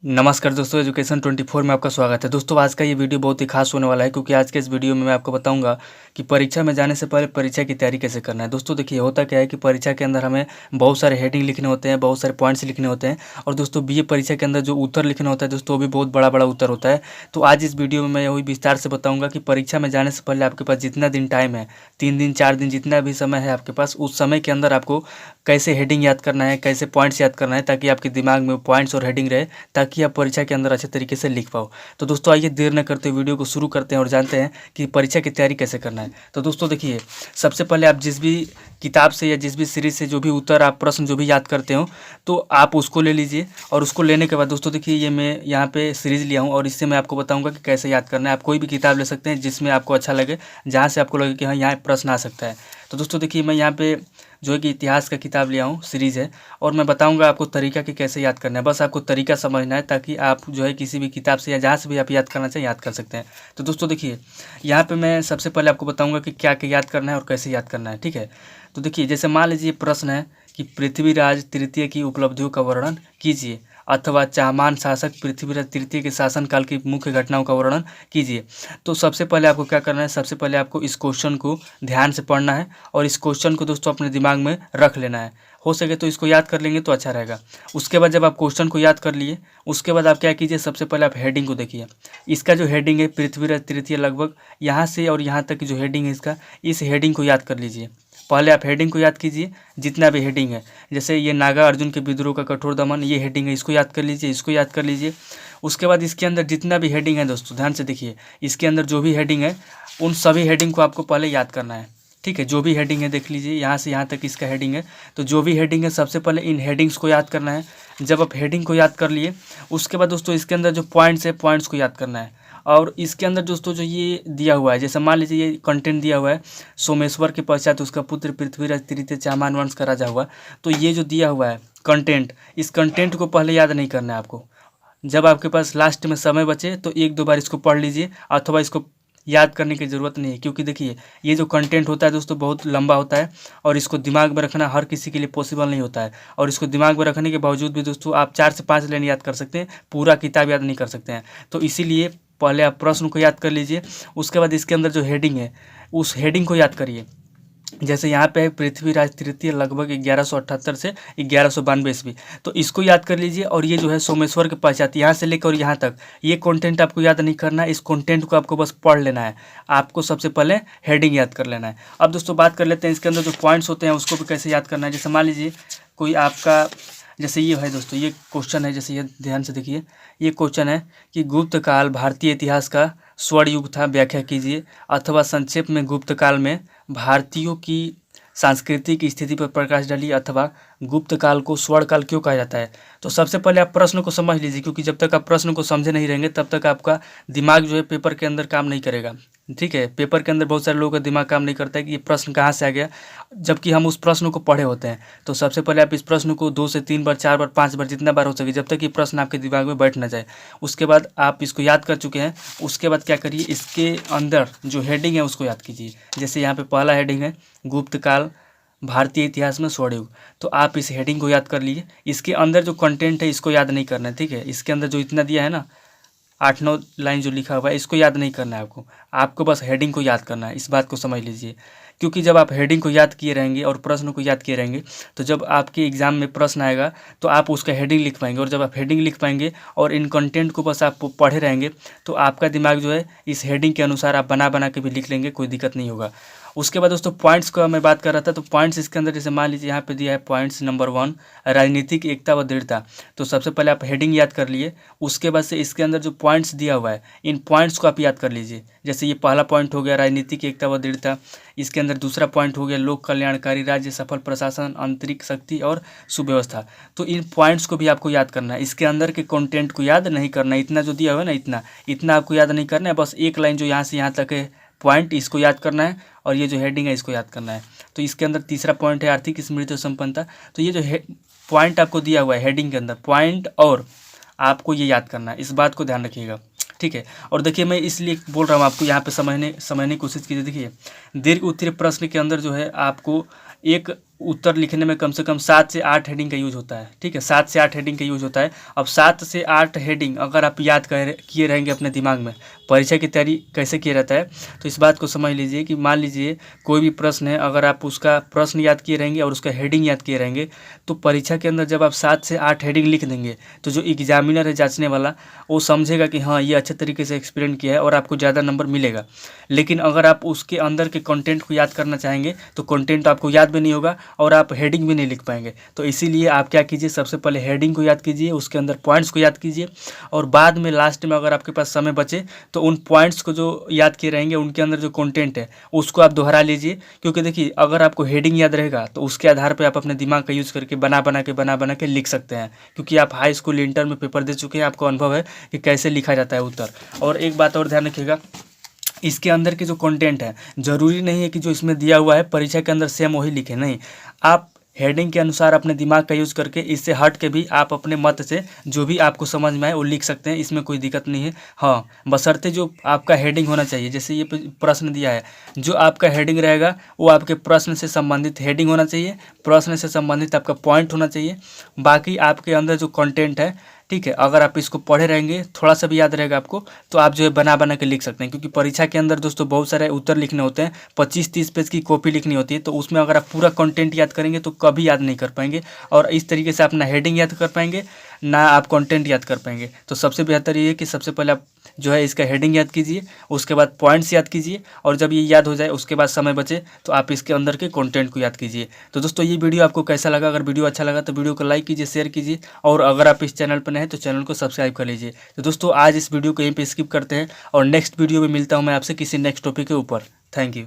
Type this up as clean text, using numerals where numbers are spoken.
नमस्कार दोस्तों, एजुकेशन 24 में आपका स्वागत है। दोस्तों आज का ये वीडियो बहुत ही खास होने वाला है क्योंकि आज के इस वीडियो में मैं आपको बताऊंगा कि परीक्षा में जाने से पहले परीक्षा की तैयारी कैसे करना है। दोस्तों देखिए, होता क्या है कि परीक्षा के अंदर हमें बहुत सारे हेडिंग लिखने होते हैं, बहुत सारे पॉइंट्स लिखने होते हैं और दोस्तों बीए परीक्षा के अंदर जो उत्तर लिखना होता है दोस्तों वो भी बहुत बड़ा बड़ा उत्तर होता है। तो आज इस वीडियो में मैं वही विस्तार से बताऊँगा कि परीक्षा में जाने से पहले आपके पास जितना दिन टाइम है, 3 दिन 4 दिन जितना भी समय है आपके पास, उस समय के अंदर आपको कैसे हेडिंग याद करना है, कैसे पॉइंट्स याद करना है ताकि आपके दिमाग में पॉइंट्स और हेडिंग रहे, ताकि आप परीक्षा के अंदर अच्छे तरीके से लिख पाओ। तो दोस्तों आइए देर न करते वीडियो को शुरू करते हैं और जानते हैं कि परीक्षा की तैयारी कैसे करना है। तो दोस्तों देखिए, सबसे पहले आप जिस भी किताब से या जिस भी सीरीज से जो भी उत्तर आप प्रश्न जो भी याद करते हो तो आप उसको ले लीजिए। और उसको लेने के बाद दोस्तों देखिए, ये मैं यहाँ पे सीरीज लिया हूँ और इससे मैं आपको बताऊँगा कि कैसे याद करना है। आप कोई भी किताब ले सकते हैं जिसमें आपको अच्छा लगे, जहाँ से आपको लगे कि हाँ यहाँ प्रश्न आ सकता है। तो दोस्तों देखिए, मैं यहाँ पे जो है कि इतिहास का किताब लिया हूँ, सीरीज़ है, और मैं बताऊंगा आपको तरीका कि कैसे याद करना है। बस आपको तरीका समझना है ताकि आप जो है किसी भी किताब से या जहाँ से भी आप याद करना चाहिए याद कर सकते हैं। तो दोस्तों देखिए, यहाँ पे मैं सबसे पहले आपको बताऊंगा कि क्या क्या याद करना है और कैसे याद करना है, ठीक है। तो देखिए, जैसे मान लीजिए प्रश्न है कि पृथ्वीराज तृतीय की उपलब्धियों का वर्णन कीजिए, अथवा चाहमान शासक पृथ्वीराज तृतीय के शासनकाल की मुख्य घटनाओं का वर्णन कीजिए। तो सबसे पहले आपको क्या करना है, सबसे पहले आपको इस क्वेश्चन को ध्यान से पढ़ना है और इस क्वेश्चन को दोस्तों अपने दिमाग में रख लेना है। हो सके तो इसको याद कर लेंगे तो अच्छा रहेगा। उसके बाद जब आप क्वेश्चन को याद कर लिए, उसके बाद आप क्या कीजिए, सबसे पहले आप हेडिंग को देखिए। इसका जो हेडिंग है पृथ्वीराज तृतीय, लगभग यहाँ से और यहाँ तक की जो हेडिंग है इसका, इस हेडिंग को याद कर लीजिए। पहले आप हेडिंग को याद कीजिए, जितना भी हेडिंग है, जैसे ये नागा अर्जुन के विद्रोह का कठोर दमन, ये हेडिंग है, इसको याद कर लीजिए, इसको याद कर लीजिए। उसके बाद इसके अंदर जितना भी हेडिंग है दोस्तों ध्यान से देखिए, इसके अंदर जो भी हेडिंग है उन सभी हेडिंग को आपको पहले याद करना है, ठीक है। जो भी हेडिंग है देख लीजिए, यहाँ से यहाँ तक इसका हेडिंग है, तो जो भी हेडिंग है सबसे पहले इन हेडिंग्स को याद करना है। जब आप हेडिंग को याद कर लिए, उसके बाद दोस्तों इसके अंदर जो पॉइंट्स है, पॉइंट्स को याद करना है। और इसके अंदर दोस्तों जो ये दिया हुआ है, जैसे मान लीजिए ये कंटेंट दिया हुआ है, सोमेश्वर के पश्चात उसका पुत्र पृथ्वीराज तृतीय चाहमान वंश का राजा हुआ। तो ये जो दिया हुआ है कंटेंट, इस कंटेंट को पहले याद नहीं करना है आपको। जब आपके पास लास्ट में समय बचे तो एक दो बार इसको पढ़ लीजिए, अथवा इसको याद करने की ज़रूरत नहीं है, क्योंकि देखिए ये जो कंटेंट होता है दोस्तों बहुत लंबा होता है और इसको दिमाग में रखना हर किसी के लिए पॉसिबल नहीं होता है। और इसको दिमाग में रखने के बावजूद भी दोस्तों आप 4 से 5 लाइन याद कर सकते हैं, पूरा किताब याद नहीं कर सकते हैं। तो इसीलिए पहले आप प्रश्न को याद कर लीजिए, उसके बाद इसके अंदर जो हेडिंग है उस हेडिंग को याद करिए। जैसे यहाँ पे है पृथ्वीराज तृतीय, लगभग 1178 से 1192 ईस्वी, तो इसको याद कर लीजिए। और ये जो है सोमेश्वर के पश्चात, यहाँ से लेकर और यहाँ तक, ये कंटेंट आपको याद नहीं करना है, इस कंटेंट को आपको बस पढ़ लेना है। आपको सबसे पहले हेडिंग याद कर लेना है। अब दोस्तों बात कर लेते हैं इसके अंदर जो पॉइंट्स होते हैं उसको भी कैसे याद करना है। जैसे मान लीजिए कोई आपका, जैसे ये है दोस्तों, ये क्वेश्चन है, जैसे ये ध्यान से देखिए, ये क्वेश्चन है कि गुप्त काल भारतीय इतिहास का स्वर्ण युग था, व्याख्या कीजिए, अथवा संक्षेप में गुप्त काल में भारतीयों की सांस्कृतिक स्थिति पर प्रकाश डालिए, अथवा गुप्त काल को स्वर्ण काल क्यों कहा जाता है। तो सबसे पहले आप प्रश्न को समझ लीजिए, क्योंकि जब तक आप प्रश्न को समझे नहीं रहेंगे तब तक आपका दिमाग जो है पेपर के अंदर काम नहीं करेगा, ठीक है। पेपर के अंदर बहुत सारे लोगों का दिमाग काम नहीं करता है कि ये प्रश्न कहाँ से आ गया, जबकि हम उस प्रश्न को पढ़े होते हैं। तो सबसे पहले आप इस प्रश्न को 2 से 3 बार, 4 बार, 5 बार, जितना बार हो सके, जब तक ये प्रश्न आपके दिमाग में बैठ ना जाए। उसके बाद आप इसको याद कर चुके हैं, उसके बाद क्या करिए, इसके अंदर जो हेडिंग है उसको याद कीजिए। जैसे यहाँ पे पहला हेडिंग है गुप्त काल भारतीय इतिहास में स्वर्ण युग, तो आप इस हेडिंग को याद कर लिए। इसके अंदर जो कंटेंट है इसको याद नहीं करना है, ठीक है। इसके अंदर जो इतना दिया है ना, 8-9 लाइन जो लिखा हुआ है, इसको याद नहीं करना है आपको बस हेडिंग को याद करना है। इस बात को समझ लीजिए, क्योंकि जब आप हेडिंग को याद किए रहेंगे और प्रश्न को याद किए रहेंगे, तो जब आपके एग्जाम में प्रश्न आएगा तो आप उसका हेडिंग लिख पाएंगे। और जब आप हेडिंग लिख पाएंगे और इन कंटेंट को बस आप पढ़े रहेंगे, तो आपका दिमाग जो है इस हेडिंग के अनुसार आप बना बना के भी लिख लेंगे, कोई दिक्कत नहीं होगा। उसके बाद दोस्तों पॉइंट्स का मैं बात कर रहा था, तो पॉइंट्स इसके अंदर जैसे मान लीजिए यहाँ पे दिया है पॉइंट्स नंबर 1, राजनीतिक एकता व दृढ़ता। तो सबसे पहले आप हेडिंग याद कर लिए, उसके बाद से इसके अंदर जो पॉइंट्स दिया हुआ है इन पॉइंट्स को आप याद कर लीजिए। जैसे ये पहला पॉइंट हो गया राजनीतिक एकता व दृढ़ता, इसके अंदर दूसरा पॉइंट हो गया लोक कल्याणकारी राज्य, सफल प्रशासन, आंतरिक शक्ति और सुव्यवस्था। तो इन पॉइंट्स को भी आपको याद करना है, इसके अंदर के कंटेंट को याद नहीं करना है। इतना जो दिया हुआ है ना, इतना इतना आपको याद नहीं करना है, बस एक लाइन जो यहाँ से यहाँ तक है पॉइंट, इसको याद करना है, और ये जो हेडिंग है इसको याद करना है। तो इसके अंदर तीसरा पॉइंट है आर्थिक समृद्धि और संपन्नता। तो ये जो पॉइंट आपको दिया हुआ है हेडिंग के अंदर, पॉइंट और आपको ये याद करना है, इस बात को ध्यान रखिएगा, ठीक है। और देखिए मैं इसलिए बोल रहा हूँ आपको, यहाँ पे समझने की कोशिश कीजिए। देखिए दीर्घ उत्तरीय प्रश्न के अंदर जो है आपको एक उत्तर लिखने में कम से कम 7 से 8 हेडिंग का यूज होता है। ठीक है, 7 से 8 हेडिंग का यूज होता है। अब 7 से 8 हेडिंग अगर आप याद किए रहेंगे अपने दिमाग में, परीक्षा की तैयारी कैसे किया रहता है, तो इस बात को समझ लीजिए कि मान लीजिए कोई भी प्रश्न है, अगर आप उसका प्रश्न याद किए रहेंगे और उसका हेडिंग याद किए रहेंगे, तो परीक्षा के अंदर जब आप 7 से 8 हेडिंग लिख देंगे तो जो एग्जामिनर है जांचने वाला, वो समझेगा कि हाँ ये अच्छे तरीके से एक्सप्लेन किया है और आपको ज़्यादा नंबर मिलेगा। लेकिन अगर आप उसके अंदर के कंटेंट को याद करना चाहेंगे तो कंटेंट आपको याद भी नहीं होगा और आप हेडिंग भी नहीं लिख पाएंगे। तो इसीलिए आप क्या कीजिए, सबसे पहले हेडिंग को याद कीजिए, उसके अंदर पॉइंट्स को याद कीजिए, और बाद में लास्ट में अगर आपके पास समय बचे तो उन पॉइंट्स को जो याद किए रहेंगे उनके अंदर जो कंटेंट है उसको आप दोहरा लीजिए। क्योंकि देखिए, अगर आपको हेडिंग याद रहेगा तो उसके आधार पर आप अपने दिमाग का यूज़ करके बना बना के लिख सकते हैं, क्योंकि आप हाई स्कूल इंटर में पेपर दे चुके हैं, आपको अनुभव है कि कैसे लिखा जाता है उत्तर। और एक बात और ध्यान रखिएगा, इसके अंदर के जो कंटेंट है ज़रूरी नहीं है कि जो इसमें दिया हुआ है परीक्षा के अंदर सेम वही लिखें, नहीं, आप हेडिंग के अनुसार अपने दिमाग का यूज़ करके इससे हट के भी आप अपने मत से जो भी आपको समझ में आए वो लिख सकते हैं, इसमें कोई दिक्कत नहीं है। हाँ, बशर्ते जो आपका हेडिंग होना चाहिए, जैसे ये प्रश्न दिया है, जो आपका हेडिंग रहेगा वो आपके प्रश्न से संबंधित हेडिंग होना चाहिए, प्रश्न से संबंधित आपका पॉइंट होना चाहिए। बाकी आपके अंदर जो कंटेंट है, ठीक है, अगर आप इसको पढ़े रहेंगे, थोड़ा सा भी याद रहेगा आपको, तो आप जो है बना के लिख सकते हैं। क्योंकि परीक्षा के अंदर दोस्तों बहुत सारे उत्तर लिखने होते हैं, 25-30 पेज की कॉपी लिखनी होती है, तो उसमें अगर आप पूरा कंटेंट याद करेंगे तो कभी याद नहीं कर पाएंगे, और इस तरीके से आप ना हेडिंग याद कर पाएंगे ना आप कंटेंट याद कर पाएंगे। तो सबसे बेहतर ये है कि सबसे पहले आप जो है इसका हेडिंग याद कीजिए, उसके बाद पॉइंट्स याद कीजिए, और जब ये याद हो जाए उसके बाद समय बचे तो आप इसके अंदर के कंटेंट को याद कीजिए। तो दोस्तों ये वीडियो आपको कैसा लगा? अगर वीडियो अच्छा लगा तो वीडियो को लाइक कीजिए, शेयर कीजिए, और अगर आप इस चैनल पर नए हैं तो चैनल को सब्सक्राइब कर लीजिए। तो दोस्तों आज इस वीडियो को यहीं पे स्किप करते हैं और नेक्स्ट वीडियो में मिलता हूँ मैं आपसे किसी नेक्स्ट टॉपिक के ऊपर। Thank you.